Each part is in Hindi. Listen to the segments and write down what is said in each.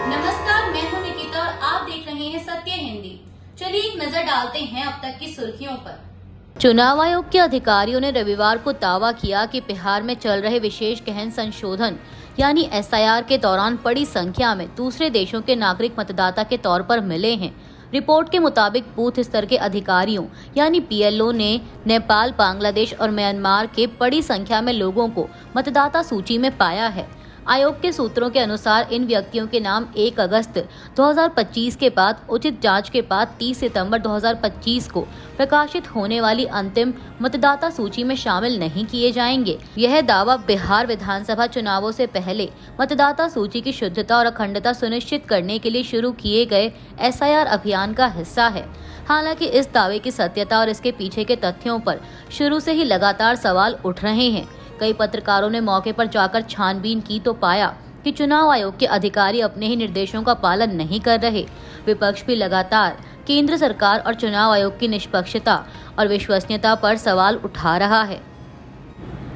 नमस्कार, मैं हूं निकिता और आप देख रहे हैं सत्य हिंदी। चलिए एक नजर डालते हैं अब तक की सुर्खियों पर। चुनाव आयोग के अधिकारियों ने रविवार को दावा किया कि बिहार में चल रहे विशेष गहन संशोधन यानी एसआईआर के दौरान बड़ी संख्या में दूसरे देशों के नागरिक मतदाता के तौर पर मिले हैं। रिपोर्ट के मुताबिक बूथ स्तर के अधिकारियों यानी पीएलओ ने नेपाल, बांग्लादेश और म्यांमार के बड़ी संख्या में लोगों को मतदाता सूची में पाया है। आयोग के सूत्रों के अनुसार इन व्यक्तियों के नाम 1 अगस्त 2025 के बाद उचित जांच के बाद 30 सितंबर 2025 को प्रकाशित होने वाली अंतिम मतदाता सूची में शामिल नहीं किए जाएंगे। यह दावा बिहार विधानसभा चुनावों से पहले मतदाता सूची की शुद्धता और अखंडता सुनिश्चित करने के लिए शुरू किए गए एसआईआर अभियान का हिस्सा है। हालांकि इस दावे की सत्यता और इसके पीछे के तथ्यों पर शुरू से ही लगातार सवाल उठ रहे हैं। कई पत्रकारों ने मौके पर जाकर छानबीन की तो पाया कि चुनाव आयोग के अधिकारी अपने ही निर्देशों का पालन नहीं कर रहे। विपक्ष भी लगातार केंद्र सरकार और चुनाव आयोग की निष्पक्षता और विश्वसनीयता पर सवाल उठा रहा है।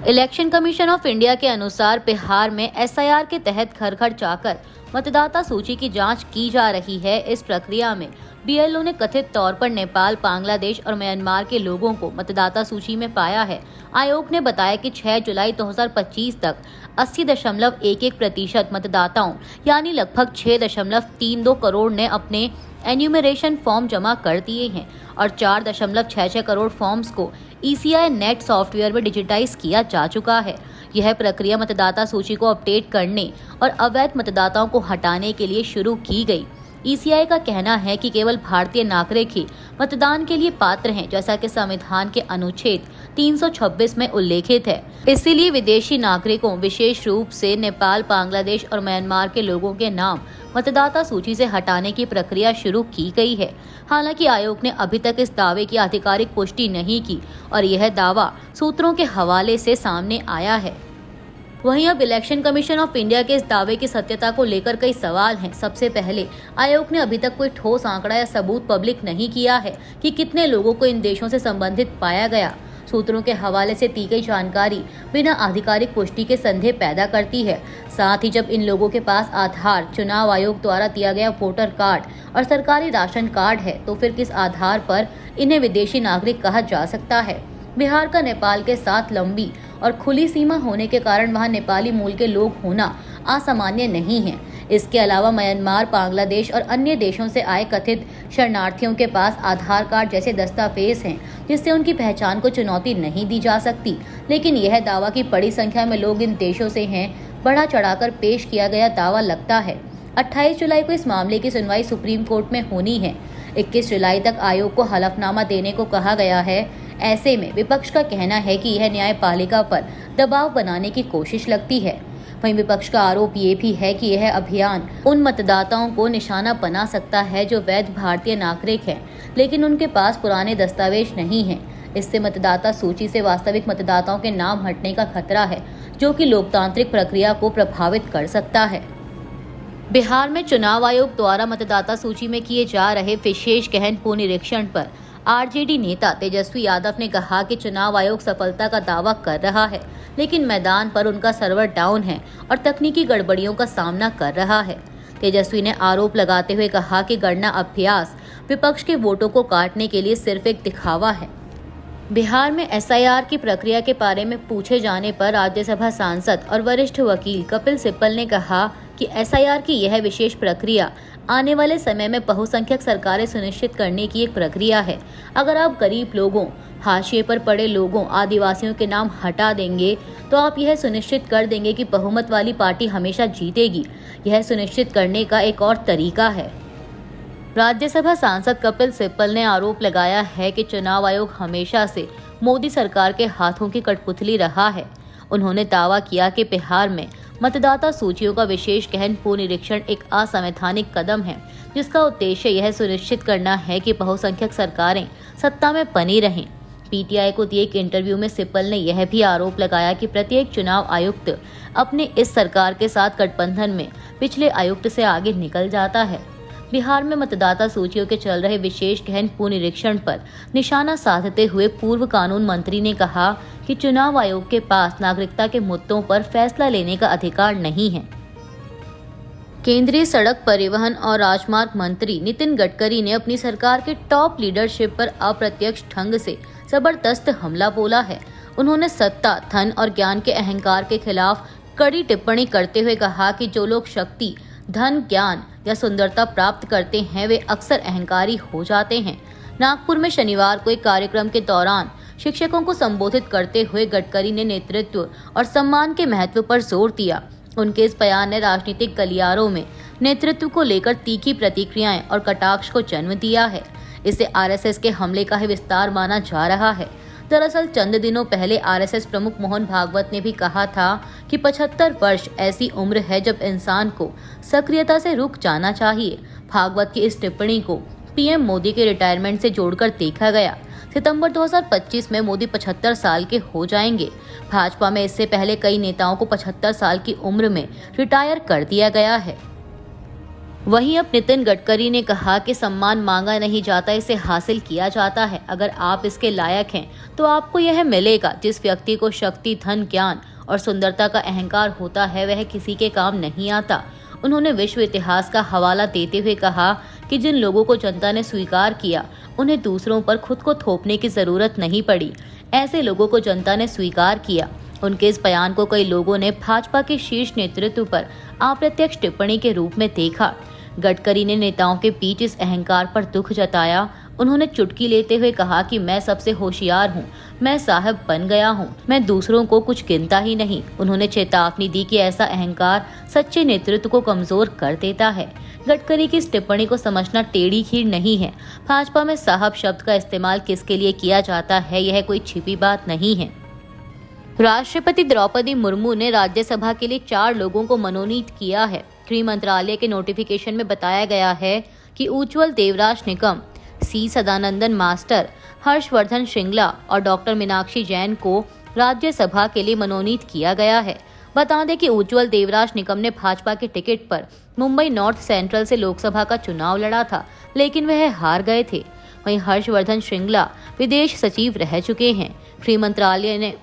इलेक्शन कमीशन ऑफ इंडिया के अनुसार बिहार में एसआईआर के तहत घर घर जाकर मतदाता सूची की जांच की जा रही है। इस प्रक्रिया में बीएलओ ने कथित तौर पर नेपाल, बांग्लादेश और म्यांमार के लोगों को मतदाता सूची में पाया है। आयोग ने बताया कि 6 जुलाई 2025 तक 80.11% मतदाताओं यानी लगभग 6.32 करोड़ ने अपने एन्यूमरेशन फॉर्म जमा कर दिए हैं और 4.66 करोड़ फॉर्म्स को ईसीआई नेट सॉफ्टवेयर में डिजिटाइज किया जा चुका है। यह प्रक्रिया मतदाता सूची को अपडेट करने और अवैध मतदाताओं को हटाने के लिए शुरू की गई। ईसीआई का कहना है कि केवल भारतीय नागरिक ही मतदान के लिए पात्र हैं, जैसा कि संविधान के अनुच्छेद 326 में उल्लेखित है। इसीलिए विदेशी नागरिकों, विशेष रूप से नेपाल, बांग्लादेश और म्यांमार के लोगों के नाम मतदाता सूची से हटाने की प्रक्रिया शुरू की गई है। हालांकि आयोग ने अभी तक इस दावे की आधिकारिक पुष्टि नहीं की और यह दावा सूत्रों के हवाले से सामने आया है। वहीं अब इलेक्शन कमीशन ऑफ इंडिया के इस दावे की सत्यता को लेकर कई सवाल हैं। सबसे पहले आयोग ने अभी तक कोई ठोस आंकड़ा या सबूत पब्लिक नहीं किया है कि कितने लोगों को इन देशों से संबंधित पाया गया। सूत्रों के हवाले से दी गई जानकारी बिना आधिकारिक पुष्टि के संदेह पैदा करती है। साथ ही जब इन लोगों के पास आधार, चुनाव आयोग द्वारा दिया गया वोटर कार्ड और सरकारी राशन कार्ड है, तो फिर किस आधार पर इन्हें विदेशी नागरिक कहा जा सकता है। बिहार का नेपाल के साथ लंबी और खुली सीमा होने के कारण वहां नेपाली मूल के लोग होना असामान्य नहीं है। इसके अलावा म्यांमार, बांग्लादेश और अन्य देशों से आए कथित शरणार्थियों के पास आधार कार्ड जैसे दस्तावेज हैं, जिससे उनकी पहचान को चुनौती नहीं दी जा सकती। लेकिन यह दावा कि बड़ी संख्या में लोग इन देशों से हैं, बढ़ा चढ़ाकर पेश किया गया दावा लगता है। 28 जुलाई को इस मामले की सुनवाई सुप्रीम कोर्ट में होनी है। 21 जुलाई तक आयोग को हलफनामा देने को कहा गया है। ऐसे में विपक्ष का कहना है कि यह न्यायपालिका पर दबाव बनाने की कोशिश लगती है। वहीं विपक्ष का आरोप ये भी है कि यह अभियान उन मतदाताओं को निशाना बना सकता है जो वैध भारतीय नागरिक हैं, लेकिन उनके पास पुराने दस्तावेज नहीं हैं। इससे मतदाता सूची से वास्तविक मतदाताओं के नाम हटने का खतरा है, जो कि लोकतांत्रिक प्रक्रिया को प्रभावित कर सकता है। बिहार में चुनाव आयोग द्वारा मतदाता सूची में किए जा रहे विशेष गहन पुनरीक्षण पर आरजेडी नेता तेजस्वी यादव ने कहा कि चुनाव आयोग सफलता का दावा कर रहा है, लेकिन मैदान पर उनका सर्वर डाउन है और तकनीकी गड़बड़ियों का सामना कर रहा है। तेजस्वी ने आरोप लगाते हुए कहा कि गणना अभ्यास विपक्ष के वोटों को काटने के लिए सिर्फ एक दिखावा है। बिहार में एसआईआर की प्रक्रिया के बारे में पूछे जाने पर राज्यसभा सांसद और वरिष्ठ वकील कपिल सिब्बल ने कहा कि एसआईआर की यह विशेष प्रक्रिया आने वाले समय में बहुसंख्यक सरकारें सुनिश्चित करने की एक प्रक्रिया है। अगर आप गरीब लोगों, हाशिए पर पड़े लोगों, आदिवासियों के नाम हटा देंगे तो आप यह सुनिश्चित कर देंगे कि बहुमत वाली पार्टी हमेशा जीतेगी। यह सुनिश्चित करने का एक और तरीका है। राज्यसभा सांसद कपिल सिब्बल ने आरोप लगाया है कि चुनाव आयोग हमेशा से मोदी सरकार के हाथों की कठपुतली रहा है। उन्होंने दावा किया कि बिहार में मतदाता सूचियों का विशेष गहन पुनरीक्षण एक असंवैधानिक कदम है, जिसका उद्देश्य यह सुनिश्चित करना है कि बहुसंख्यक सरकारें सत्ता में बनी रहें। पीटीआई को दिए एक इंटरव्यू में सिब्बल ने यह भी आरोप लगाया कि प्रत्येक चुनाव आयुक्त अपने इस सरकार के साथ गठबंधन में पिछले आयुक्त से आगे निकल जाता है। बिहार में मतदाता सूचियों के चल रहे विशेष गहन पुनरीक्षण पर निशाना साधते हुए पूर्व कानून मंत्री ने कहा कि चुनाव आयोग के पास नागरिकता के मुद्दों पर फैसला लेने का अधिकार नहीं है। केंद्रीय सड़क परिवहन और राजमार्ग मंत्री नितिन गडकरी ने अपनी सरकार के टॉप लीडरशिप पर अप्रत्यक्ष ढंग से जबरदस्त हमला बोला है। उन्होंने सत्ता, धन और ज्ञान के अहंकार के खिलाफ कड़ी टिप्पणी करते हुए कहा कि जो लोग शक्ति, धन, ज्ञान या सुंदरता प्राप्त करते हैं वे अक्सर अहंकारी हो जाते हैं। नागपुर में शनिवार को एक कार्यक्रम के दौरान शिक्षकों को संबोधित करते हुए गडकरी ने नेतृत्व और सम्मान के महत्व पर जोर दिया। उनके इस बयान ने राजनीतिक गलियारों में नेतृत्व को लेकर तीखी प्रतिक्रियाएं और कटाक्ष को जन्म दिया है। इसे आरएसएस के हमले का ही विस्तार माना जा रहा है। दरअसल चंद दिनों पहले आरएसएस प्रमुख मोहन भागवत ने भी कहा था कि 75 वर्ष ऐसी उम्र है जब इंसान को सक्रियता से रुक जाना चाहिए। भागवत की इस टिप्पणी को पीएम मोदी के रिटायरमेंट से जोड़कर देखा गया। सितंबर 2025 में मोदी 75 साल के हो जाएंगे। भाजपा में इससे पहले कई नेताओं को 75 साल की उम्र में रिटायर कर दिया गया है। वहीं अब नितिन गडकरी ने कहा कि सम्मान मांगा नहीं जाता, इसे हासिल किया जाता है। अगर आप इसके लायक हैं तो आपको यह मिलेगा। जिस व्यक्ति को शक्ति, धन, ज्ञान और सुंदरता का अहंकार होता है वह किसी के काम नहीं आता। उन्होंने विश्व इतिहास का हवाला देते हुए कहा कि जिन लोगों को जनता ने स्वीकार किया उन्हें दूसरों पर खुद को थोपने की जरूरत नहीं पड़ी। ऐसे लोगों को जनता ने स्वीकार किया। उनके इस बयान को कई लोगों ने भाजपा के शीर्ष नेतृत्व पर अप्रत्यक्ष टिप्पणी के रूप में देखा। गडकरी ने नेताओं के बीच इस अहंकार पर दुख जताया। उन्होंने चुटकी लेते हुए कहा कि मैं सबसे होशियार हूँ, मैं साहब बन गया हूँ, मैं दूसरों को कुछ गिनता ही नहीं। उन्होंने चेतावनी दी कि ऐसा अहंकार सच्चे नेतृत्व को कमजोर कर देता है। गडकरी की इस टिप्पणी को समझना टेढ़ी खीर नहीं है। भाजपा में साहब शब्द का इस्तेमाल किसके लिए किया जाता है यह कोई छिपी बात नहीं है। राष्ट्रपति द्रौपदी मुर्मू ने राज्यसभा के लिए 4 लोगों को मनोनीत किया है। गृह मंत्रालय के नोटिफिकेशन में बताया गया है कि उज्ज्वल देवराज निकम, सी सदानंदन मास्टर, हर्षवर्धन श्रृंगला और डॉक्टर मीनाक्षी जैन को राज्यसभा के लिए मनोनीत किया गया है। बता दें कि उज्ज्वल देवराज निकम ने भाजपा के टिकट पर मुंबई नॉर्थ सेंट्रल से लोकसभा का चुनाव लड़ा था, लेकिन वह हार गए थे। वहीं हर्षवर्धन श्रृंगला विदेश सचिव रह चुके हैं। गृह मंत्रालय ने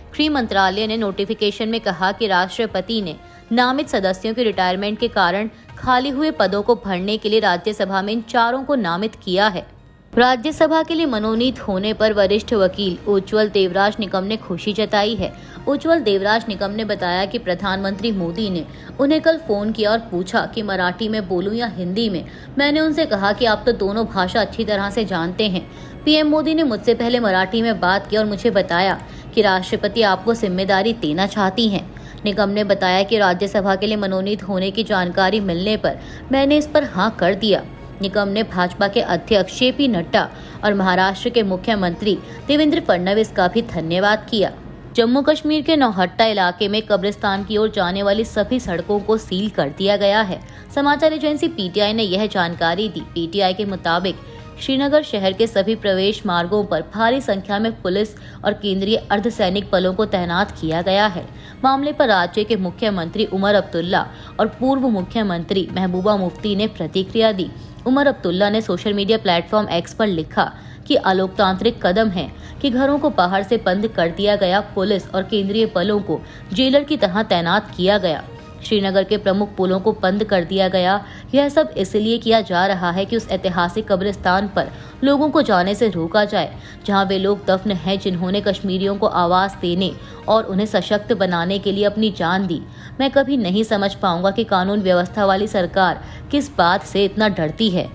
गृह मंत्रालय ने नोटिफिकेशन में कहा कि राष्ट्रपति ने नामित सदस्यों के रिटायरमेंट के कारण खाली हुए पदों को भरने के लिए राज्यसभा में इन 4 को नामित किया है। राज्यसभा के लिए मनोनीत होने पर वरिष्ठ वकील उज्ज्वल देवराज निकम ने खुशी जताई है। उज्ज्वल देवराज निकम ने बताया कि प्रधानमंत्री मोदी ने उन्हें कल फोन किया और पूछा कि मराठी में बोलूं या हिंदी में। मैंने उनसे कहा कि आप तो दोनों भाषा अच्छी तरह से जानते हैं। पीएम मोदी ने मुझसे पहले मराठी में बात की और मुझे बताया कि राष्ट्रपति आपको जिम्मेदारी देना चाहती हैं। निगम ने बताया कि राज्यसभा के लिए मनोनीत होने की जानकारी मिलने पर मैंने इस पर हाँ कर दिया। निगम ने भाजपा के अध्यक्ष जेपी नड्डा और महाराष्ट्र के मुख्यमंत्री देवेंद्र फडणवीस का भी धन्यवाद किया। जम्मू कश्मीर के नौहट्टा इलाके में कब्रिस्तान की ओर जाने वाली सभी सड़कों को सील कर दिया गया है। समाचार एजेंसी पीटीआई ने यह जानकारी दी। पीटीआई के मुताबिक श्रीनगर शहर के सभी प्रवेश मार्गों पर भारी संख्या में पुलिस और केंद्रीय अर्धसैनिक बलों को तैनात किया गया है। मामले पर राज्य के मुख्यमंत्री उमर अब्दुल्ला और पूर्व मुख्यमंत्री महबूबा मुफ्ती ने प्रतिक्रिया दी। उमर अब्दुल्ला ने सोशल मीडिया प्लेटफॉर्म एक्स पर लिखा कि अलोकतांत्रिक कदम है कि घरों को बाहर से बंद कर दिया गया, पुलिस और केंद्रीय बलों को जेलर की तरह तैनात किया गया, श्रीनगर के प्रमुख पुलों को बंद कर दिया गया। यह सब इसलिए किया जा रहा है कि उस ऐतिहासिक कब्रिस्तान पर लोगों को जाने से रोका जाए जहां वे लोग दफन हैं जिन्होंने कश्मीरियों को आवाज देने और उन्हें सशक्त बनाने के लिए अपनी जान दी। मैं कभी नहीं समझ पाऊंगा कि कानून व्यवस्था वाली सरकार किस बात से इतना डरती है।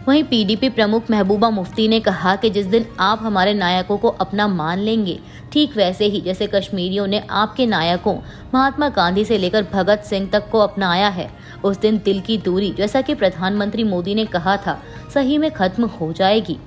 वहीं पीडीपी प्रमुख महबूबा मुफ्ती ने कहा कि जिस दिन आप हमारे नायकों को अपना मान लेंगे, ठीक वैसे ही जैसे कश्मीरियों ने आपके नायकों महात्मा गांधी से लेकर भगत सिंह तक को अपनाया है, उस दिन दिल की दूरी, जैसा कि प्रधानमंत्री मोदी ने कहा था, सही में खत्म हो जाएगी।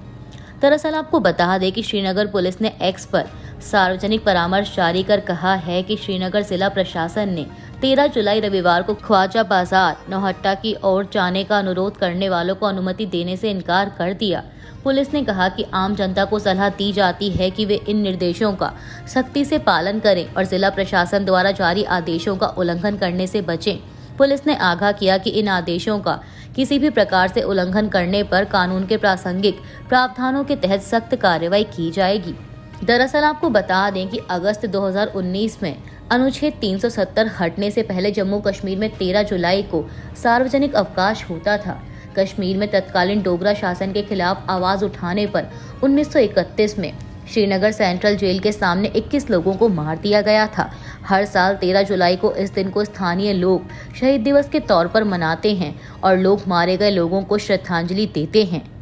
दरअसल आपको बता दें कि श्रीनगर पुलिस ने एक्स पर सार्वजनिक परामर्श जारी कर कहा है कि श्रीनगर जिला प्रशासन ने 13 जुलाई रविवार को ख्वाजा बाजार नौहट्टा की ओर जाने का अनुरोध करने वालों को अनुमति देने से इनकार कर दिया। पुलिस ने कहा कि आम जनता को सलाह दी जाती है कि वे इन निर्देशों का सख्ती से पालन करें और जिला प्रशासन द्वारा जारी आदेशों का उल्लंघन करने से बचें। पुलिस ने आगाह किया कि इन आदेशों का किसी भी प्रकार से उल्लंघन करने पर कानून के प्रासंगिक प्रावधानों के तहत सख्त कार्रवाई की जाएगी। दरअसल आपको बता दें कि अगस्त 2019 में अनुच्छेद 370 हटने से पहले जम्मू कश्मीर में 13 जुलाई को सार्वजनिक अवकाश होता था। कश्मीर में तत्कालीन डोगरा शासन के खिलाफ आवाज उठाने पर 1931 में श्रीनगर सेंट्रल जेल के सामने 21 लोगों को मार दिया गया था। हर साल 13 जुलाई को इस दिन को स्थानीय लोग शहीद दिवस के तौर पर मनाते हैं और लोग मारे गए लोगों को श्रद्धांजलि देते हैं।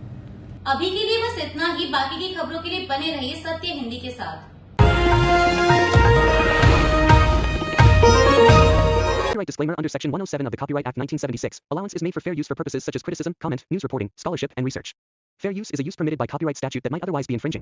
अभी के लिए बस इतना ही। बाकी की खबरों के लिए बने रहिए सत्य हिंदी के साथ। Copyright disclaimer under Section 107 of the Copyright Act 1976. Allowance is made for fair use for purposes such as criticism, comment, news reporting, scholarship, and research. Fair use is a use permitted by copyright statute that might otherwise be infringing.